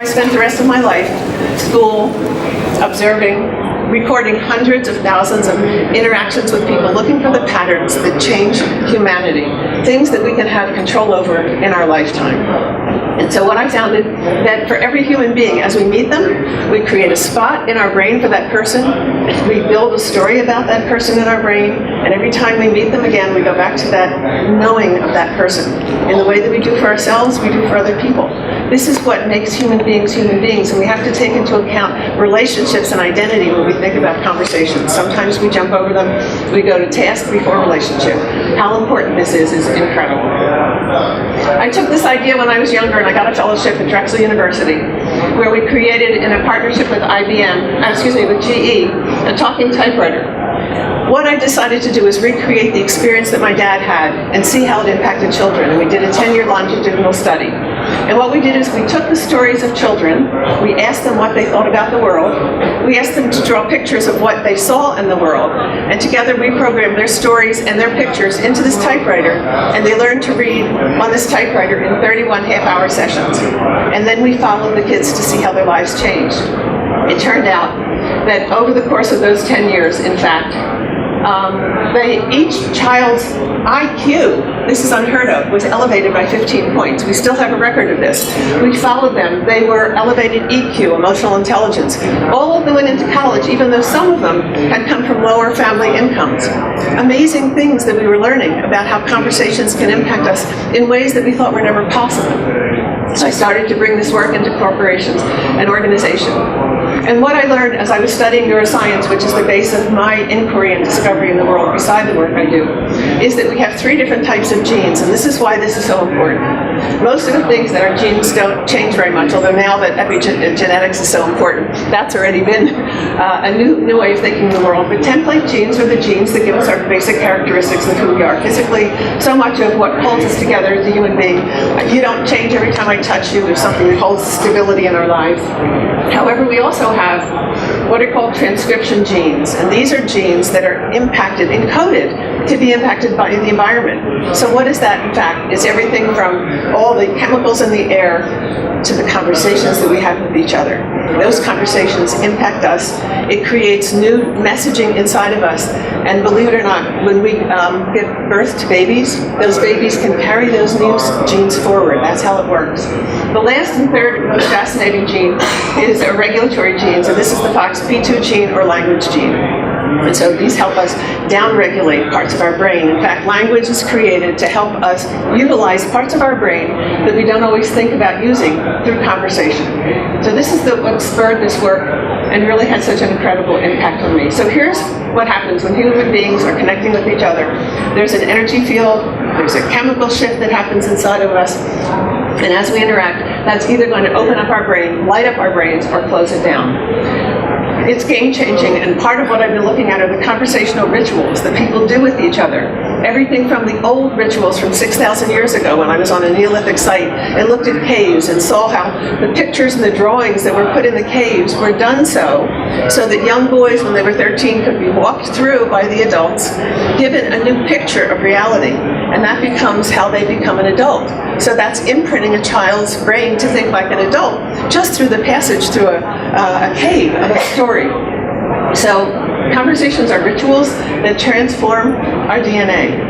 I spent the rest of my life school, observing, recording hundreds of thousands of interactions with people, looking for the patterns that change humanity, things that we can have control over in our lifetime. And so what I found is that for every human being, as we meet them, we create a spot in our brain for that person, we build a story about that person in our brain, and every time we meet them again, we go back to that knowing of that person. In the way that we do for ourselves, we do for other people. This is what makes human beings, and we have to take into account relationships and identity when we think about conversations. Sometimes we jump over them, we go to task before relationship. How important this is incredible. I took this idea when I was younger, and I got a fellowship at Drexel University, where we created, in a partnership with with GE, a talking typewriter. What I decided to do is recreate the experience that my dad had and see how it impacted children. And we did a 10-year longitudinal study. And what we did is we took the stories of children, we asked them what they thought about the world, we asked them to draw pictures of what they saw in the world, and together we programmed their stories and their pictures into this typewriter, and they learned to read on this typewriter in 31 half-hour sessions. And then we followed the kids to see how their lives changed. It turned out that over the course of those 10 years, in fact, each child's IQ, this is unheard of, was elevated by 15 points. We still have a record of this. We followed them. They were elevated EQ, emotional intelligence. All of them went into college, even though some of them had come from lower family incomes. Amazing things that we were learning about how conversations can impact us in ways that we thought were never possible. So I started to bring this work into corporations and organizations. And what I learned as I was studying neuroscience, which is the base of my inquiry and discovery in the world beside the work I do, is that we have 3 different types of genes, and this is why this is so important. Most of the things that our genes don't change very much, although now that epigenetics is so important, that's already been a new way of thinking in the world. But template genes are the genes that give us our basic characteristics of who we are physically. So much of what holds us together as a human being, you don't change every time I touch you. There's something that holds stability in our lives. However, we also have what are called transcription genes, and these are genes that are impacted, encoded to be impacted by the environment. So what is that, in fact? It's everything from all the chemicals in the air to the conversations that we have with each other. Those conversations impact us. It creates new messaging inside of us. And believe it or not, when we give birth to babies, those babies can carry those new genes forward. That's how it works. The last and third most fascinating gene is a regulatory gene. So this is the FOXP2 gene or language gene. And so these help us downregulate parts of our brain. In fact, language is created to help us utilize parts of our brain that we don't always think about using through conversation. So this is what spurred this work and really had such an incredible impact on me. So here's what happens when human beings are connecting with each other. There's an energy field, there's a chemical shift that happens inside of us, and as we interact, that's either going to open up our brain, light up our brains, or close it down. It's game-changing, and part of what I've been looking at are the conversational rituals that people do with each other. Everything from the old rituals from 6,000 years ago when I was on a Neolithic site and looked at caves and saw how the pictures and the drawings that were put in the caves were done so that young boys, when they were 13, could be walked through by the adults, given a new picture of reality, and that becomes how they become an adult. So that's imprinting a child's brain to think like an adult, just through the passage through a cave of a story. So conversations are rituals that transform our DNA.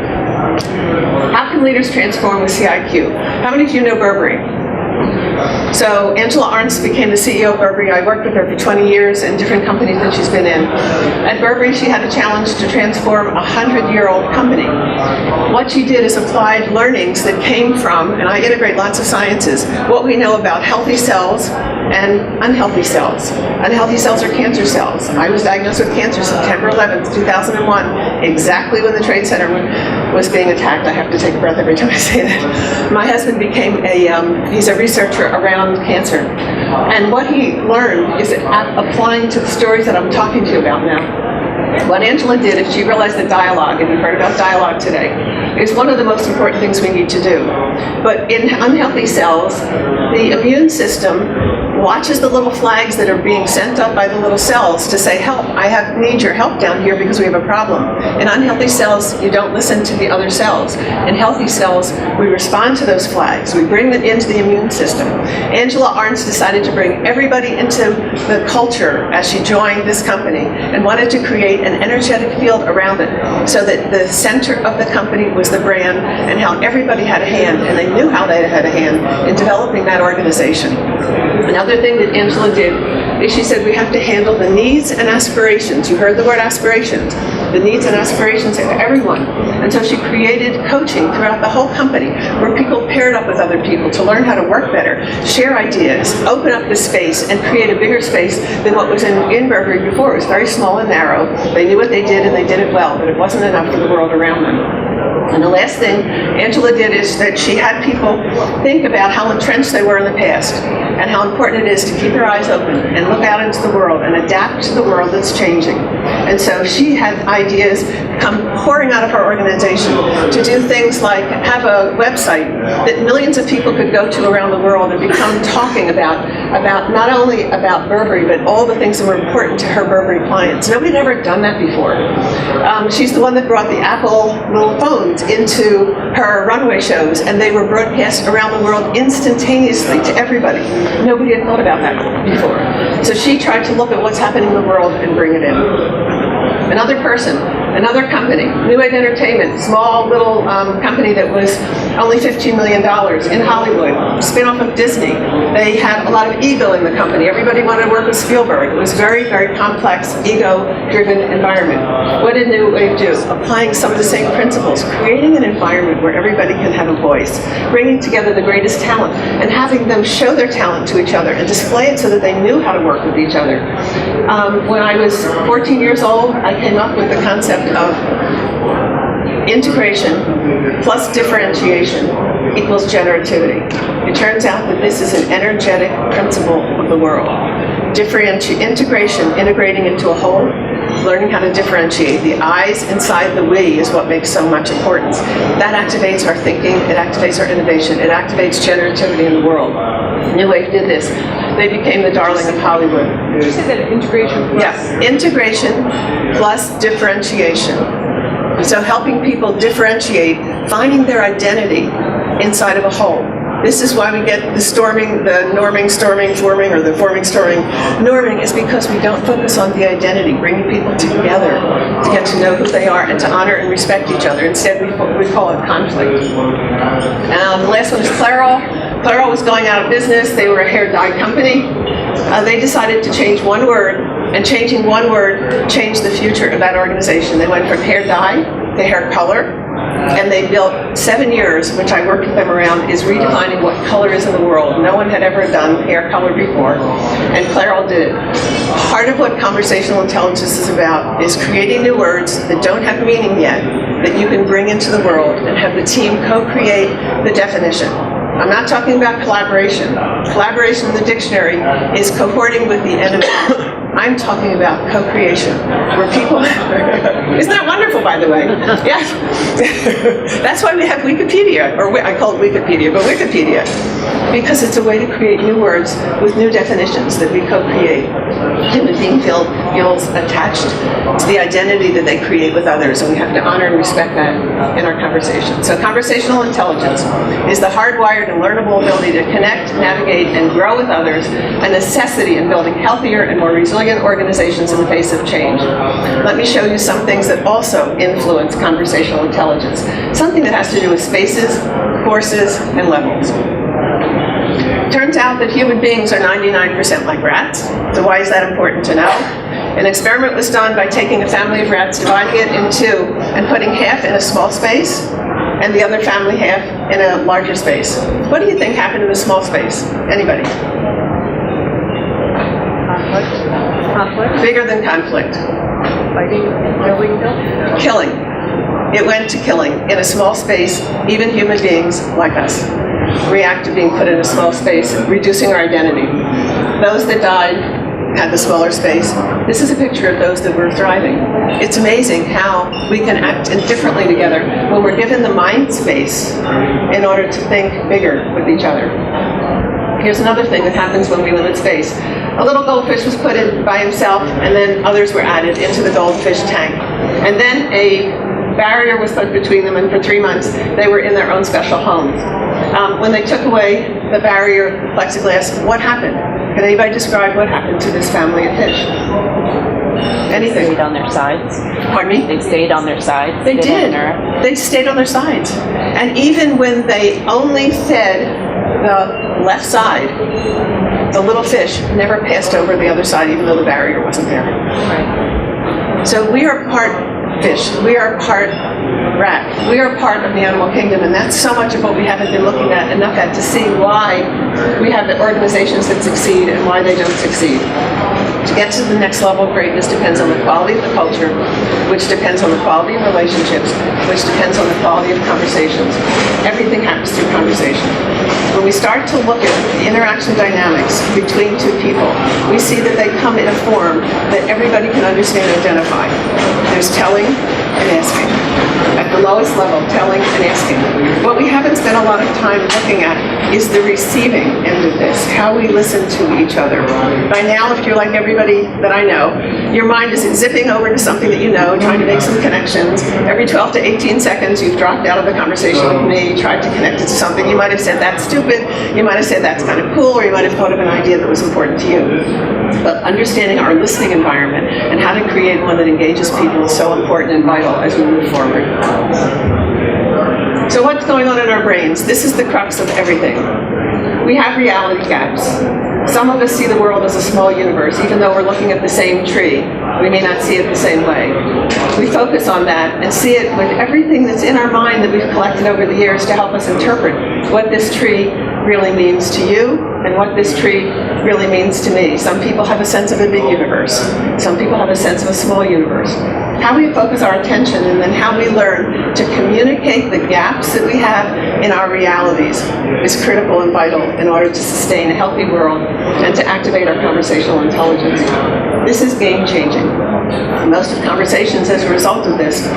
How can leaders transform with CIQ? How many of you know Burberry? So Angela Arntz became the CEO of Burberry. I worked with her for 20 years in different companies that she's been in. At Burberry, she had a challenge to transform a 100-year-old company. What she did is applied learnings that came from, and I integrate lots of sciences, what we know about healthy cells and unhealthy cells. Unhealthy cells are cancer cells. I was diagnosed with cancer September 11th, 2001, exactly when the Trade Center was being attacked. I have to take a breath every time I say that. My husband became he's a researcher around cancer. And what he learned is applying to the stories that I'm talking to you about now. What Angela did, if she realized that dialogue, and you've heard about dialogue today, is one of the most important things we need to do. But in unhealthy cells, the immune system watches the little flags that are being sent up by the little cells to say, help, need your help down here because we have a problem. In unhealthy cells, you don't listen to the other cells. In healthy cells, we respond to those flags. We bring them into the immune system. Angela Arntz decided to bring everybody into the culture as she joined this company and wanted to create an energetic field around it so that the center of the company was the brand and how everybody had a hand, and they knew how they had a hand in developing that organization. Another thing that Angela did is she said we have to handle the needs and aspirations. You heard the word aspirations. The needs and aspirations of everyone. And so she created coaching throughout the whole company where people paired up with other people to learn how to work better, share ideas, open up the space, and create a bigger space than what was in Burberry before. It was very small and narrow. They knew what they did and they did it well, but it wasn't enough for the world around them. And the last thing Angela did is that she had people think about how entrenched they were in the past and how important it is to keep their eyes open and look out into the world and adapt to the world that's changing. And so she had ideas come pouring out of her organization to do things like have a website that millions of people could go to around the world and become talking about not only about Burberry, but all the things that were important to her Burberry clients. Nobody had ever done that before. She's the one that brought the Apple little phones into her runway shows, and they were broadcast around the world instantaneously to everybody. Nobody had thought about that before. So she tried to look at what's happening in the world and bring it in. Another person, another company, New Age Entertainment, small little company that was only $15 million in Hollywood, spin-off of Disney. They had a lot of ego in the company. Everybody wanted to work with Spielberg. It was very, very complex, ego-driven environment. What did New Wave do? Applying some of the same principles, creating an environment where everybody can have a voice, bringing together the greatest talent, and having them show their talent to each other and display it so that they knew how to work with each other. When I was 14 years old, I came up with the concept of integration plus differentiation equals generativity. It turns out that this is an energetic principle of the world. Integration, integrating into a whole, learning how to differentiate. The I's inside the we is what makes so much importance. That activates our thinking, it activates our innovation, it activates generativity in the world. New Wave did this. They became the darling of Hollywood. Did you say that integration plus? Yeah, integration plus differentiation. So helping people differentiate, finding their identity inside of a whole. This is why we get the storming, the norming, storming, forming, or the forming, storming. Norming is because we don't focus on the identity, bringing people together to get to know who they are and to honor and respect each other. Instead, we call it conflict. The last one is Clairol. Clairol was going out of business. They were a hair dye company. They decided to change one word, and changing one word changed the future of that organization. They went from hair dye to hair color. And they built 7 years, which I worked with them around, is redefining what color is in the world. No one had ever done hair color before, and Clairol did it. Part of what conversational intelligence is about is creating new words that don't have meaning yet, that you can bring into the world and have the team co-create the definition. I'm not talking about collaboration. Collaboration in the dictionary is cohorting with the enemy. I'm talking about co-creation, where people, isn't that wonderful, by the way? Yes. That's why we have Wikipedia, or I call it Wikipedia, but Wikipedia, because it's a way to create new words with new definitions that we co-create. Human being feels attached to the identity that they create with others, and we have to honor and respect that in our conversation. So conversational intelligence is the hardwired and learnable ability to connect, navigate, and grow with others, a necessity in building healthier and more resilient organizations in the face of change. Let me show you some things that also influence conversational intelligence. Something that has to do with spaces, forces, and levels. Turns out that human beings are 99% like rats. So why is that important to know? An experiment was done by taking a family of rats, dividing it in two, and putting half in a small space and the other family half in a larger space. What do you think happened in the small space? Anybody? Conflict. Bigger than conflict. Fighting, killing. Killing. It went to killing in a small space. Even human beings like us react to being put in a small space, reducing our identity. Those that died had the smaller space. This is a picture of those that were thriving. It's amazing how we can act differently together when we're given the mind space in order to think bigger with each other. Here's another thing that happens when we limit space. A little goldfish was put in by himself, and then others were added into the goldfish tank. And then a barrier was put between them, and for 3 months they were in their own special home. When they took away the barrier, plexiglass, what happened? Can anybody describe what happened to this family of fish? Anything? Stayed on their sides. Pardon me? They stayed on their sides. They did. Interact. They stayed on their sides. And even when they only fed the left side, the little fish never passed over the other side, even though the barrier wasn't there. Right. So we are part fish. We are part rat. We are part of the animal kingdom, and that's so much of what we haven't been looking at enough at to see why we have the organizations that succeed and why they don't succeed. To get to the next level of greatness depends on the quality of the culture, which depends on the quality of relationships, which depends on the quality of conversations. Everything happens through conversation. When we start to look at the interaction dynamics between two people, we see that they come in a form that everybody can understand and identify. There's telling and asking. At the lowest level, telling and asking. What we haven't spent a lot of time looking at is the receiving end of this, how we listen to each other. By now, if you're like everybody that I know, your mind is zipping over to something that you know, trying to make some connections. Every 12 to 18 seconds, you've dropped out of the conversation with me, tried to connect it to something. You might have said, that's stupid. You might have said, that's kind of cool, or you might have thought of an idea that was important to you. But understanding our listening environment and how to create one that engages people is so important and vital as we move forward. So what's going on in our brains? This is the crux of everything. We have reality gaps. Some of us see the world as a small universe, even though we're looking at the same tree. We may not see it the same way. We focus on that and see it with everything that's in our mind that we've collected over the years to help us interpret what this tree really means to you and what this tree really means to me. Some people have a sense of a big universe. Some people have a sense of a small universe. How we focus our attention and then how we learn to communicate the gaps that we have in our realities is critical and vital in order to sustain a healthy world and to activate our conversational intelligence. This is game-changing. Most of conversations as a result of this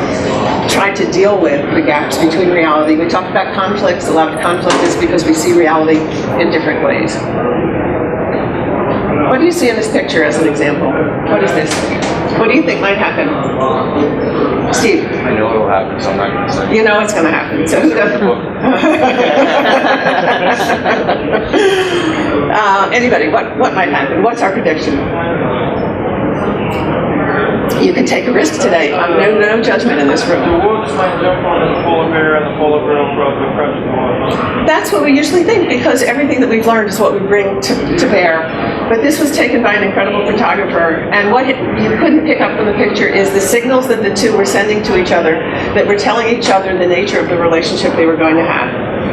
try to deal with the gaps between reality. We talked about conflicts. A lot of conflict is because we see reality in different ways. What do you see in this picture as an example? What is this? What do you think might happen? Steve? I know it'll happen, so I'm not going to say. You know it's going to happen. So who doesn't? Anybody, what might happen? What's our prediction? You can take a risk today. No judgment in this room. The wolves might jump on the polar bear, and the polar bear will probably crush the wolf. That's what we usually think, because everything that we've learned is what we bring to bear. But this was taken by an incredible photographer, and what you couldn't pick up from the picture is the signals that the two were sending to each other, that were telling each other the nature of the relationship they were going to have.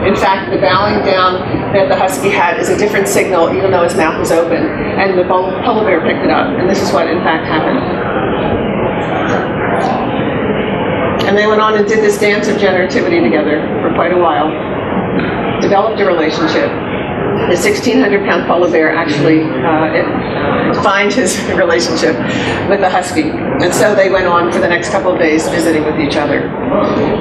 In fact, the bowing down that the husky had is a different signal, even though his mouth was open, and the polar bear picked it up, and this is what in fact happened. And they went on and did this dance of generativity together for quite a while, developed a relationship. The 1,600-pound polar bear actually defined his relationship with the husky. And so they went on for the next couple of days visiting with each other.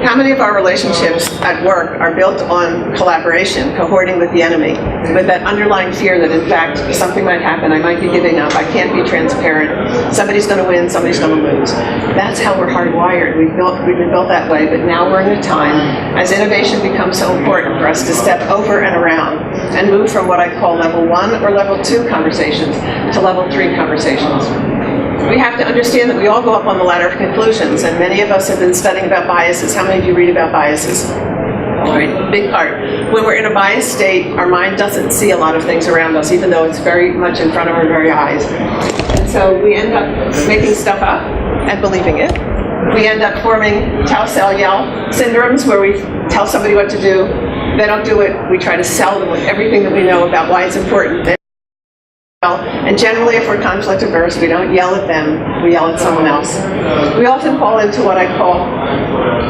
How many of our relationships at work are built on collaboration, cohorting with the enemy, with that underlying fear that in fact something might happen, I might be giving up, I can't be transparent, somebody's going to win, somebody's going to lose. That's how we're hardwired. We've been built that way, but now we're in a time as innovation becomes so important for us to step over and around and move from what I call level 1 or level 2 conversations to level 3 conversations. We have to understand that we all go up on the ladder of conclusions, and many of us have been studying about biases. How many of you read about biases? All right, big part. When we're in a biased state, our mind doesn't see a lot of things around us, even though it's very much in front of our very eyes. And so we end up making stuff up and believing it. We end up forming tell, sell, yell syndromes, where we tell somebody what to do. They don't do it. We try to sell them with everything that we know about why it's important. And generally, if we're conflict averse, we don't yell at them, we yell at someone else. We often fall into what I call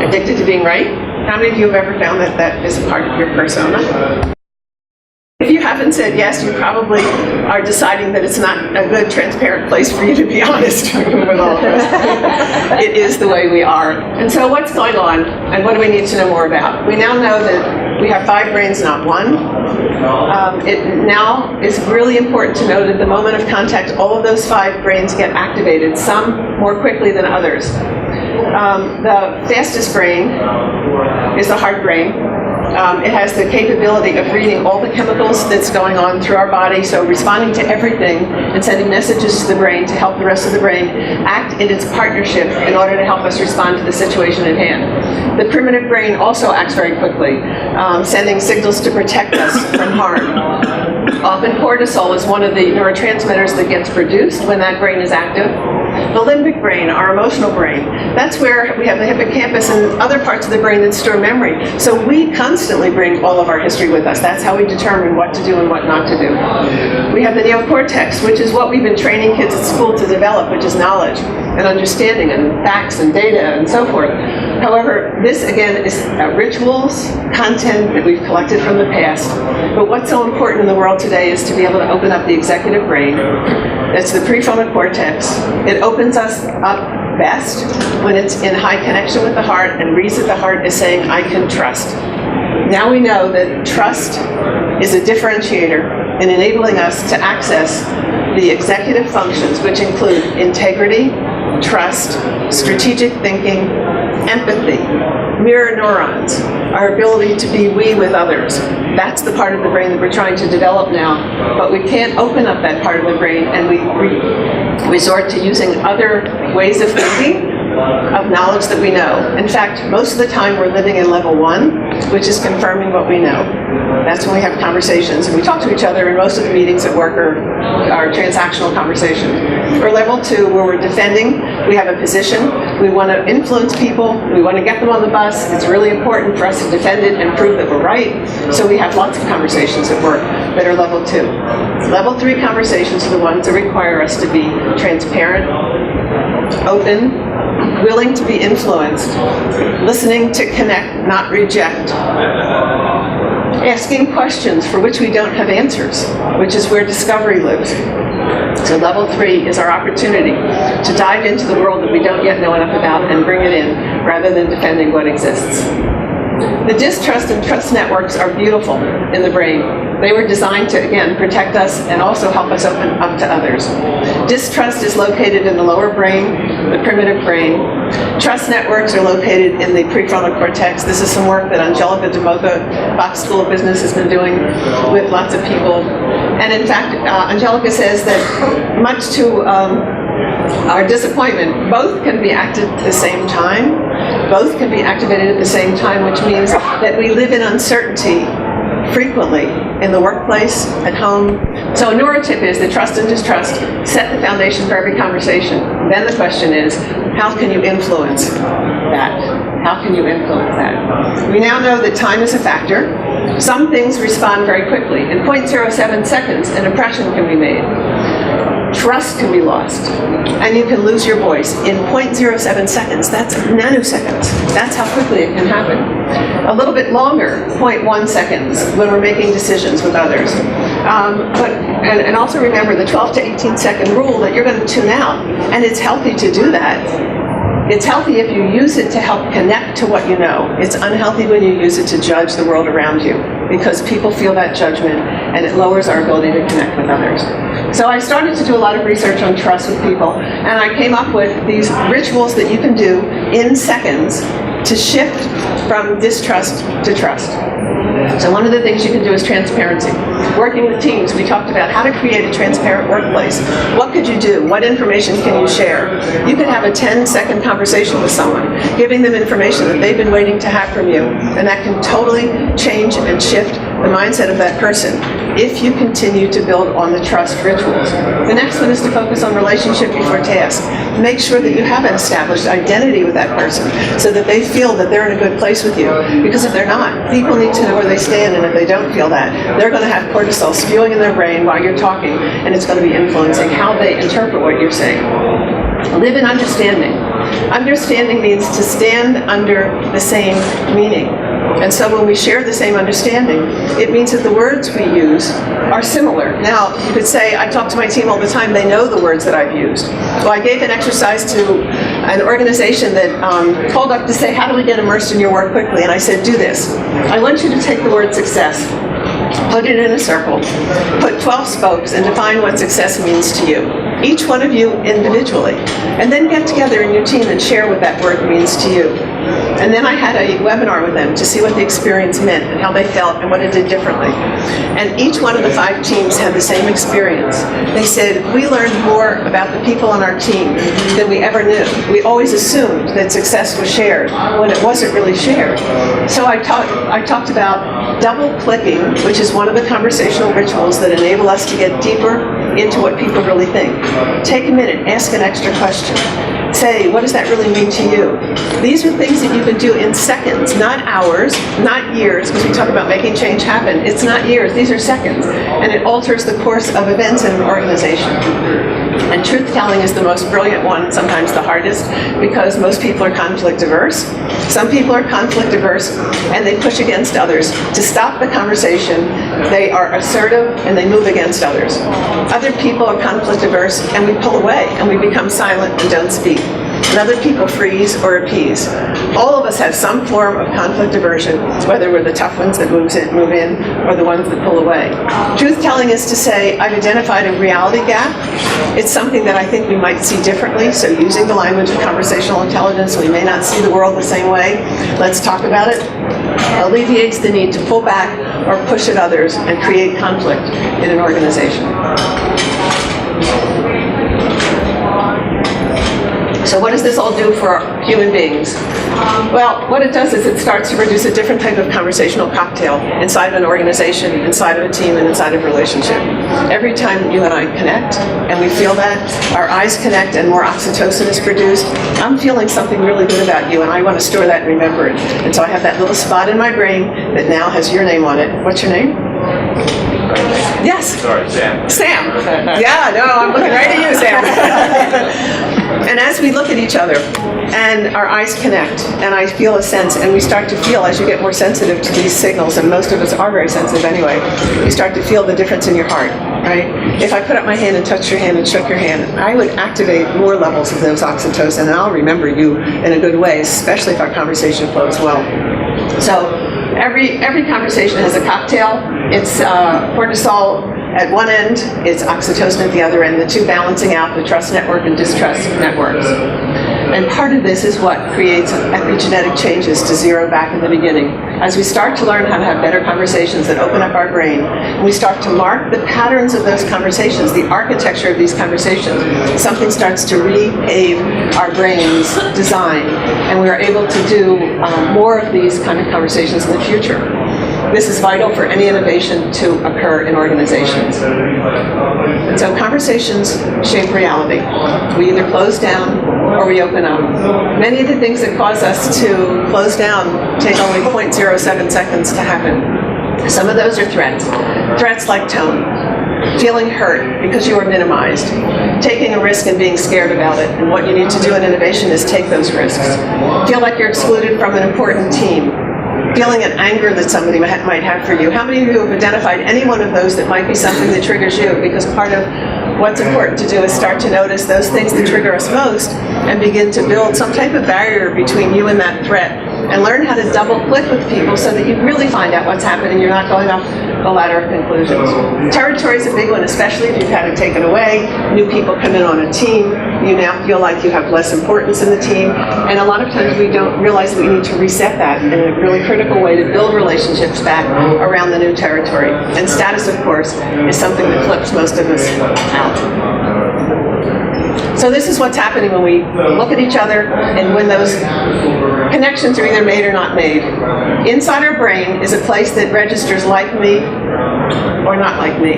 addicted to being right. How many of you have ever found that that is a part of your persona? If you haven't said yes, you probably are deciding that it's not a good, transparent place for you to be honest with all of us. It is the way we are. And so what's going on, and what do we need to know more about? We now know that We have 5 brains, not 1. It now is really important to note at the moment of contact, all of those 5 brains get activated, some more quickly than others. The fastest brain is the heart brain. It has the capability of reading all the chemicals that's going on through our body, so responding to everything and sending messages to the brain to help the rest of the brain act in its partnership in order to help us respond to the situation at hand. The primitive brain also acts very quickly, sending signals to protect us from harm. Often cortisol is one of the neurotransmitters that gets produced when that brain is active. The limbic brain, our emotional brain, that's where we have the hippocampus and other parts of the brain that store memory. So we constantly bring all of our history with us. That's how we determine what to do and what not to do. We have the neocortex, which is what we've been training kids at school to develop, which is knowledge and understanding and facts and data and so forth. However, this again is rituals, content that we've collected from the past. But what's so important in the world today is to be able to open up the executive brain. That's the prefrontal cortex. It opens us up best when it's in high connection with the heart and reads that the heart is saying, I can trust. Now we know that trust is a differentiator in enabling us to access the executive functions, which include integrity, trust, strategic thinking, empathy, mirror neurons, our ability to be we with others. That's the part of the brain that we're trying to develop now. But we can't open up that part of the brain, and we resort to using other ways of thinking, of knowledge that we know. In fact, most of the time we're living in level 1, which is confirming what we know. That's when we have conversations, and we talk to each other, and most of the meetings at work are transactional conversations. Or level 2, where we're defending, we have a position, we want to influence people, we want to get them on the bus, it's really important for us to defend it and prove that we're right, so we have lots of conversations at work that are level 2. Level 3 conversations are the ones that require us to be transparent, open, willing to be influenced, listening to connect, not reject, asking questions for which we don't have answers, which is where discovery lives. So level 3 is our opportunity to dive into the world that we don't yet know enough about and bring it in, rather than defending what exists. The distrust and trust networks are beautiful in the brain. They were designed to, again, protect us and also help us open up to others. Distrust is located in the lower brain, the primitive brain. Trust networks are located in the prefrontal cortex. This is some work that Angelica DeMoca, Fox School of Business, has been doing with lots of people. And in fact, Angelica says that much to our disappointment, both can be acted at the same time. Both can be activated at the same time, which means that we live in uncertainty frequently in the workplace, at home. So a neurotip is that trust and distrust set the foundation for every conversation. Then the question is, how can you influence that? How can you influence that? We now know that time is a factor. Some things respond very quickly. In 0.07 seconds, an impression can be made. Trust can be lost, and you can lose your voice in 0.07 seconds. That's nanoseconds. That's how quickly it can happen. A little bit longer, 0.1 seconds, when we're making decisions with others. And also remember the 12 to 18 second rule that you're going to tune out, and it's healthy to do that. It's healthy if you use it to help connect to what you know. It's unhealthy when you use it to judge the world around you, because people feel that judgment and it lowers our ability to connect with others. So I started to do a lot of research on trust with people, and I came up with these rituals that you can do in seconds to shift from distrust to trust. So one of the things you can do is transparency. Working with teams, we talked about how to create a transparent workplace. What could you do? What information can you share? You could have a 10-second conversation with someone, giving them information that they've been waiting to have from you, and that can totally change and shift the mindset of that person if you continue to build on the trust rituals. The next one is to focus on relationship before task. Make sure that you have an established identity with that person so that they feel that they're in a good place with you. Because if they're not, people need to know where they stand, and if they don't feel that, they're going to have cortisol spewing in their brain while you're talking, and it's going to be influencing how they interpret what you're saying. Live in understanding. Understanding means to stand under the same meaning. And so when we share the same understanding, it means that the words we use are similar. Now, you could say, I talk to my team all the time, they know the words that I've used. Well, I gave an exercise to an organization that called up to say, how do we get immersed in your work quickly? And I said, do this. I want you to take the word success, put it in a circle, put 12 spokes, and define what success means to you. Each one of you individually. And then get together in your team and share what that word means to you. And then I had a webinar with them to see what the experience meant and how they felt and what it did differently. And each one of the 5 teams had the same experience. They said, we learned more about the people on our team than we ever knew. We always assumed that success was shared when it wasn't really shared. So I talked about double clicking, which is one of the conversational rituals that enable us to get deeper into what people really think. Take a minute, ask an extra question. Say, what does that really mean to you? These are things that you can do in seconds, not hours, not years, because we talk about making change happen. It's not years, these are seconds. And it alters the course of events in an organization. And truth-telling is the most brilliant one, sometimes the hardest, because most people are conflict averse. Some people are conflict averse, and they push against others. To stop the conversation, they are assertive, and they move against others. Other people are conflict averse, and we pull away, and we become silent and don't speak. And other people freeze or appease. All of us have some form of conflict aversion, whether we're the tough ones that move in, or the ones that pull away. Truth-telling is to say, I've identified a reality gap. It's something that I think we might see differently, so using the language of conversational intelligence, we may not see the world the same way. Let's talk about it. Alleviates the need to pull back or push at others and create conflict in an organization. So what does this all do for human beings? Well, what it does is it starts to produce a different type of conversational cocktail inside of an organization, inside of a team, and inside of a relationship. Every time you and I connect, and we feel that, our eyes connect and more oxytocin is produced, I'm feeling something really good about you, and I want to store that and remember it. And so I have that little spot in my brain that now has your name on it. What's your name? Yes. Sorry, Sam. Sam. Yeah, no, I'm looking right at you, Sam. And as we look at each other and our eyes connect and I feel a sense, and we start to feel, as you get more sensitive to these signals, and most of us are very sensitive anyway, you start to feel the difference in your heart, right? If I put up my hand and touched your hand and shook your hand, I would activate more levels of those oxytocin, and I'll remember you in a good way, especially if our conversation flows well. So every conversation has a cocktail. It's cortisol at one end, it's oxytocin at the other end, the two balancing out the trust network and distrust networks. And part of this is what creates epigenetic changes to zero back in the beginning. As we start to learn how to have better conversations that open up our brain, and we start to mark the patterns of those conversations, the architecture of these conversations, something starts to repave our brain's design, and we are able to do more of these kind of conversations in the future. This is vital for any innovation to occur in organizations. And so conversations shape reality. We either close down or we open up. Many of the things that cause us to close down take only 0.07 seconds to happen. Some of those are threats. Threats like tone, feeling hurt because you are minimized, taking a risk and being scared about it. And what you need to do in innovation is take those risks. Feel like you're excluded from an important team. Feeling an anger that somebody might have for you. How many of you have identified any one of those that might be something that triggers you? Because part of what's important to do is start to notice those things that trigger us most and begin to build some type of barrier between you and that threat, and learn how to double click with people so that you really find out what's happening. You're not going off the ladder of conclusions. Territory is a big one, especially if you've had it taken away. New people come in on a team. You now feel like you have less importance in the team. And a lot of times we don't realize that we need to reset that in a really critical way to build relationships back around the new territory. And status, of course, is something that flips most of us out. So this is what's happening when we look at each other and when those connections are either made or not made. Inside our brain is a place that registers like me or not like me.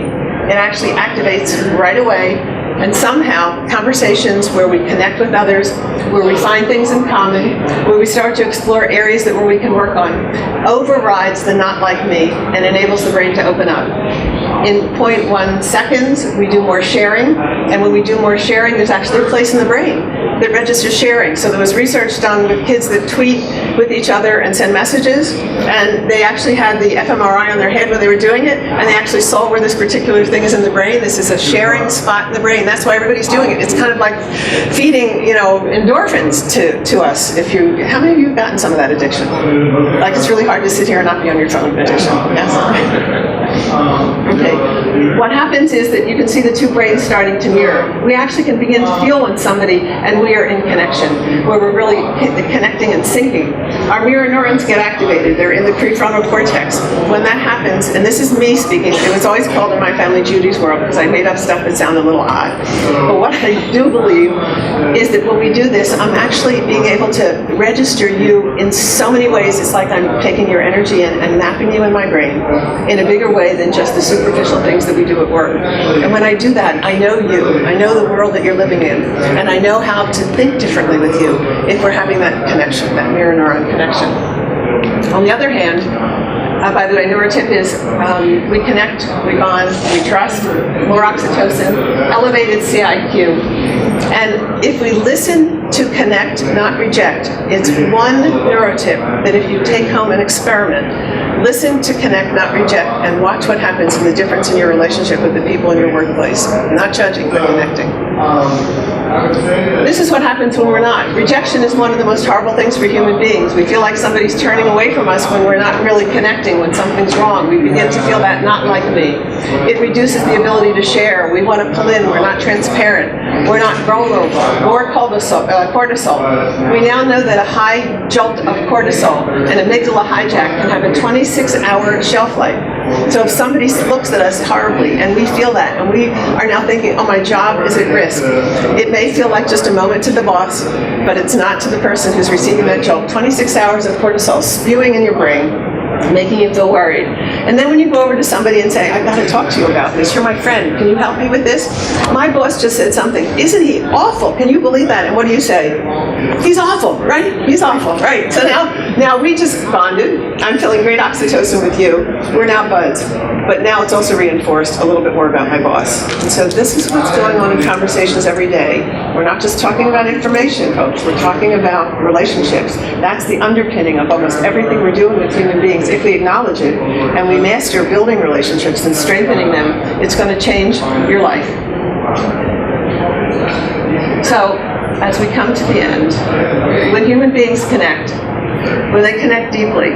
It actually activates right away, and somehow conversations where we connect with others, where we find things in common, where we start to explore areas that where we can work on, overrides the not like me and enables the brain to open up. In 0.1 seconds, we do more sharing, and when we do more sharing, there's actually a place in the brain that registers sharing. So there was research done with kids that tweet with each other and send messages, and they actually had the fMRI on their head when they were doing it, and they actually saw where this particular thing is in the brain. This is a sharing spot in the brain. That's why everybody's doing it. It's kind of like feeding, endorphins to us. How many of you have gotten some of that addiction? Like, it's really hard to sit here and not be on your phone addiction. Yes? Okay. What happens is that you can see the two brains starting to mirror. We actually can begin to feel when somebody and we are in connection, where we're really connecting and syncing. Our mirror neurons get activated. They're in the prefrontal cortex. When that happens, and this is me speaking, it was always called in my family Judy's world because I made up stuff that sounded a little odd. But what I do believe is that when we do this, I'm actually being able to register you in so many ways. It's like I'm taking your energy and mapping you in my brain in a bigger way than just the superficial things that we do at work. And when I do that, I know you. I know the world that you're living in. And I know how to think differently with you if we're having that connection, that mirror neuron connection. On the other hand, by the way, neurotip is we connect, we bond, we trust, more oxytocin, elevated CIQ. And if we listen to connect, not reject, it's one neurotip that if you take home and experiment, listen to connect, not reject, and watch what happens in the difference in your relationship with the people in your workplace. Not judging, but connecting. This is what happens when we're not. Rejection is one of the most horrible things for human beings. We feel like somebody's turning away from us when we're not really connecting, when something's wrong. We begin to feel that, not like me. It reduces the ability to share. We want to pull in. We're not transparent. We're not vulnerable. More cortisol. We now know that a high jolt of cortisol, an amygdala hijack, can have a 26-hour shelf life. So if somebody looks at us horribly and we feel that and we are now thinking, oh, my job is at risk, it may feel like just a moment to the boss, but it's not to the person who's receiving that jolt. 26 hours of cortisol spewing in your brain, making you feel worried. And then when you go over to somebody and say, I've got to talk to you about this, you're my friend, can you help me with this? My boss just said something. Isn't he awful? Can you believe that? And what do you say? He's awful, right? He's awful, right? So now we just bonded. I'm feeling great oxytocin with you. We're now buds. But now it's also reinforced a little bit more about my boss. And so this is what's going on in conversations every day. We're not just talking about information, folks. We're talking about relationships. That's the underpinning of almost everything we're doing with human beings. If we acknowledge it and we master building relationships and strengthening them, it's going to change your life. So, as we come to the end, when human beings connect, when they connect deeply,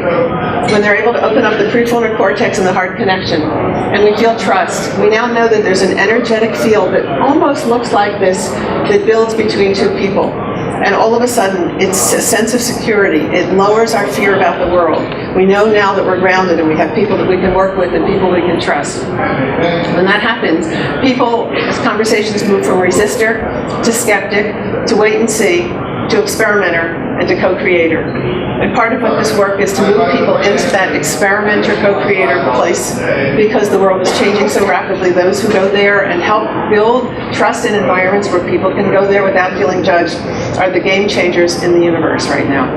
when they're able to open up the prefrontal cortex and the heart connection, and we feel trust, we now know that there's an energetic field that almost looks like this that builds between two people. And all of a sudden, it's a sense of security. It lowers our fear about the world. We know now that we're grounded and we have people that we can work with and people we can trust. When that happens, as conversations move from resistor to skeptic to wait and see to experimenter and to co-creator. And part of what this work is to move people into that experimenter, co-creator place, because the world is changing so rapidly. Those who go there and help build trust in environments where people can go there without feeling judged are the game changers in the universe right now.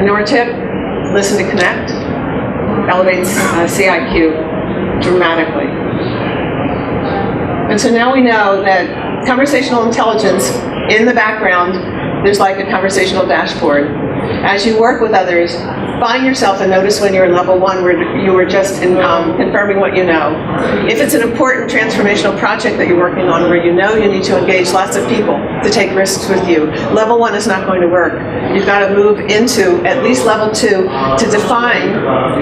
And our tip, listen to connect, elevates CIQ dramatically. And so now we know that conversational intelligence, in the background, there's like a conversational dashboard. As you work with others, find yourself and notice when you're in level 1 where you were just confirming what you know. If it's an important transformational project that you're working on where you know you need to engage lots of people to take risks with you, level 1 is not going to work. You've got to move into at least level 2 to define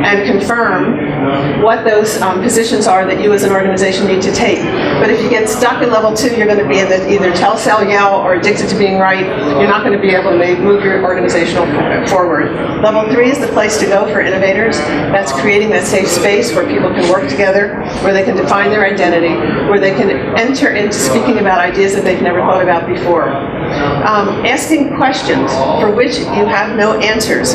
and confirm what those positions are that you as an organization need to take. But if you get stuck in level 2, you're going to be in the either tell, sell, yell, or addicted to being right. You're not going to be able to move your organizational forward. Level 3 is the place to go for innovators. That's creating that safe space where people can work together, where they can define their identity, where they can enter into speaking about ideas that they've never thought about before. Asking questions for which you have no answers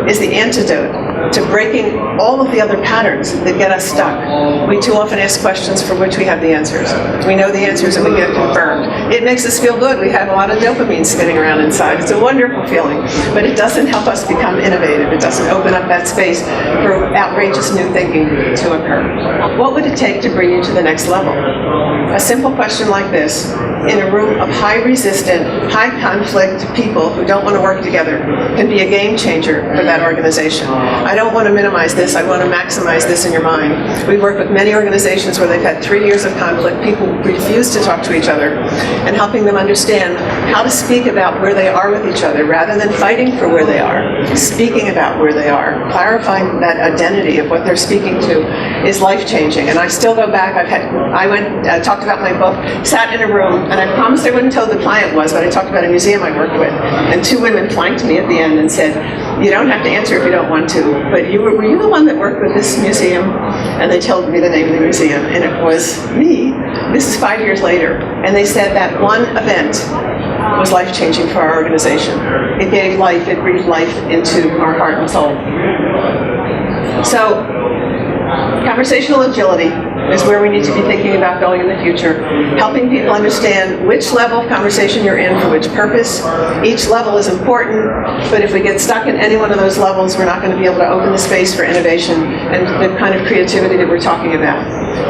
is the antidote to breaking all of the other patterns patterns that get us stuck. We too often ask questions for which we have the answers. We know the answers and we get confirmed. It makes us feel good. We have a lot of dopamine spinning around inside. It's a wonderful feeling, but it doesn't help us become innovative. It doesn't open up that space for outrageous new thinking to occur. What would it take to bring you to the next level? A simple question like this, in a room of high resistant, high conflict people who don't want to work together, can be a game changer for that organization. I don't want to minimize this, I want to maximize this in your mind. We work with many organizations where they've had 3 years of conflict, people refuse to talk to each other, and helping them understand how to speak about where they are with each other rather than fighting for where they are. Speaking about where they are, clarifying that identity of what they're speaking to is life-changing. And I still go back, I went, talked about my book, sat in a room, and I promised I wouldn't tell who the client was, but I talked about a museum I worked with, and 2 women flanked me at the end and said, "You don't have to answer if you don't want to, but were you the one that worked with this museum?" And they told me the name of the museum, and it was me. This is 5 years later, and they said that one event was life-changing for our organization. It gave life, it breathed life into our heart and soul. So, conversational agility is where we need to be thinking about going in the future, helping people understand which level of conversation you're in for which purpose. Each level is important, but if we get stuck in any one of those levels, we're not going to be able to open the space for innovation and the kind of creativity that we're talking about.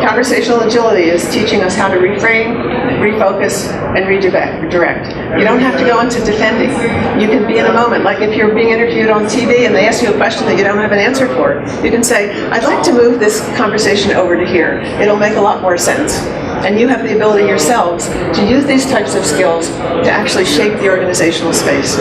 Conversational agility is teaching us how to reframe, refocus, and redirect. You don't have to go into defending. You can be in a moment, like if you're being interviewed on TV and they ask you a question that you don't have an answer for, you can say, "I'd like to move this conversation over to here. It'll make a lot more sense." And you have the ability yourselves to use these types of skills to actually shape the organizational space.